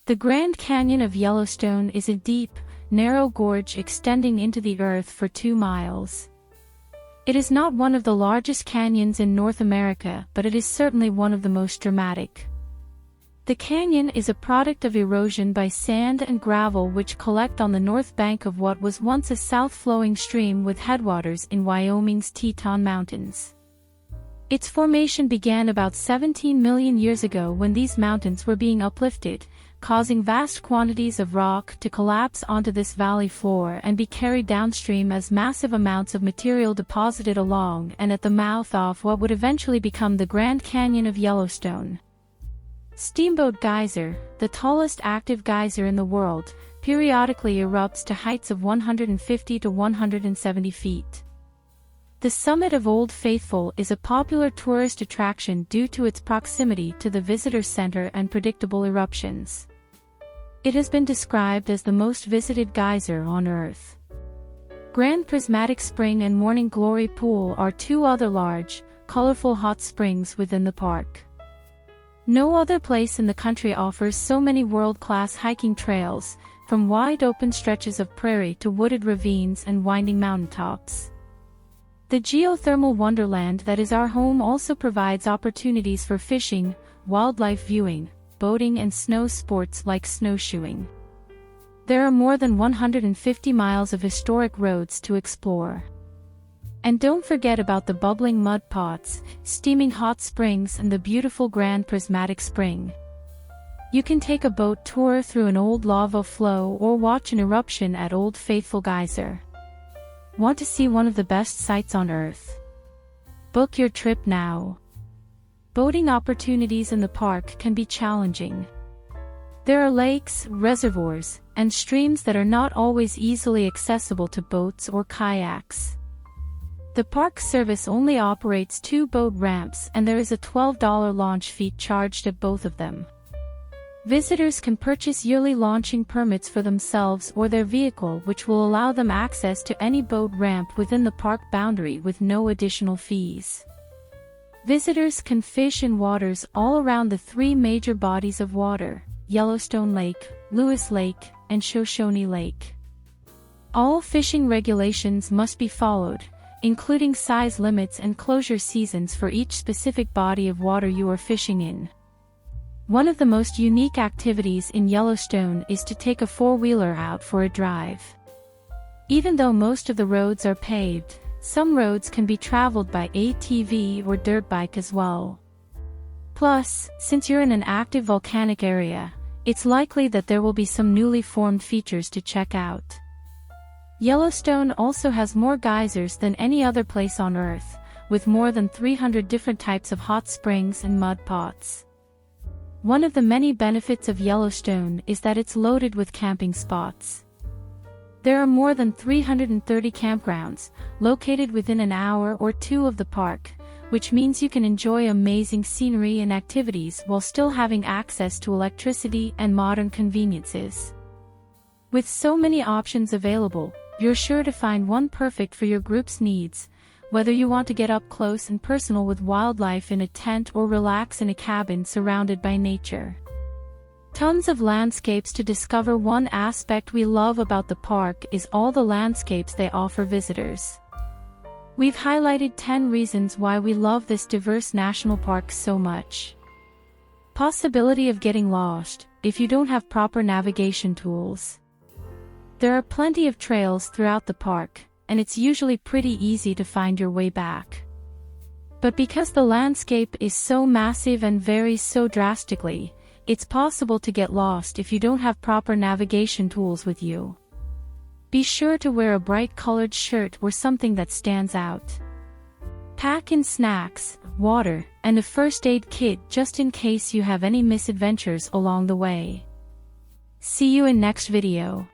The Grand Canyon of Yellowstone is a deep, narrow gorge extending into the earth for 2 miles. It is not one of the largest canyons in North America, but it is certainly one of the most dramatic. The canyon is a product of erosion by sand and gravel which collect on the north bank of what was once a south-flowing stream with headwaters in Wyoming's Teton Mountains. Its formation began about 17 million years ago when these mountains were being uplifted, causing vast quantities of rock to collapse onto this valley floor and be carried downstream as massive amounts of material deposited along and at the mouth of what would eventually become the Grand Canyon of Yellowstone. Steamboat Geyser, the tallest active geyser in the world, periodically erupts to heights of 150 to 170 feet. The summit of Old Faithful is a popular tourist attraction due to its proximity to the visitor center and predictable eruptions. It has been described as the most visited geyser on Earth. Grand Prismatic Spring and Morning Glory Pool are 2 other large, colorful hot springs within the park. No other place in the country offers so many world-class hiking trails, from wide-open stretches of prairie to wooded ravines and winding mountaintops. The geothermal wonderland that is our home also provides opportunities for fishing, wildlife viewing, boating and snow sports like snowshoeing. There are more than 150 miles of historic roads to explore. And don't forget about the bubbling mud pots, steaming hot springs and the beautiful Grand Prismatic Spring. You can take a boat tour through an old lava flow or watch an eruption at Old Faithful Geyser. Want to see one of the best sights on Earth? Book your trip now. Boating opportunities in the park can be challenging. There are lakes, reservoirs, and streams that are not always easily accessible to boats or kayaks. The Park Service only operates 2 boat ramps and there is a $12 launch fee charged at both of them. Visitors can purchase yearly launching permits for themselves or their vehicle which will allow them access to any boat ramp within the park boundary with no additional fees. Visitors can fish in waters all around the 3 major bodies of water, Yellowstone Lake, Lewis Lake, and Shoshone Lake. All fishing regulations must be followed, including size limits and closure seasons for each specific body of water you are fishing in. One of the most unique activities in Yellowstone is to take a 4-wheeler out for a drive. Even though most of the roads are paved, some roads can be traveled by ATV or dirt bike as well. Plus, since you're in an active volcanic area, it's likely that there will be some newly formed features to check out. Yellowstone also has more geysers than any other place on Earth, with more than 300 different types of hot springs and mud pots. One of the many benefits of Yellowstone is that it's loaded with camping spots. There are more than 330 campgrounds, located within an hour or 2 of the park, which means you can enjoy amazing scenery and activities while still having access to electricity and modern conveniences. With so many options available, you're sure to find one perfect for your group's needs, whether you want to get up close and personal with wildlife in a tent or relax in a cabin surrounded by nature. Tons of landscapes to discover. One aspect we love about the park is all the landscapes they offer visitors. We've highlighted 10 reasons why we love this diverse national park so much. Possibility of getting lost, if you don't have proper navigation tools. There are plenty of trails throughout the park, and it's usually pretty easy to find your way back. But because the landscape is so massive and varies so drastically, it's possible to get lost if you don't have proper navigation tools with you. Be sure to wear a bright-colored shirt or something that stands out. Pack in snacks, water, and a first aid kit just in case you have any misadventures along the way. See you in next video.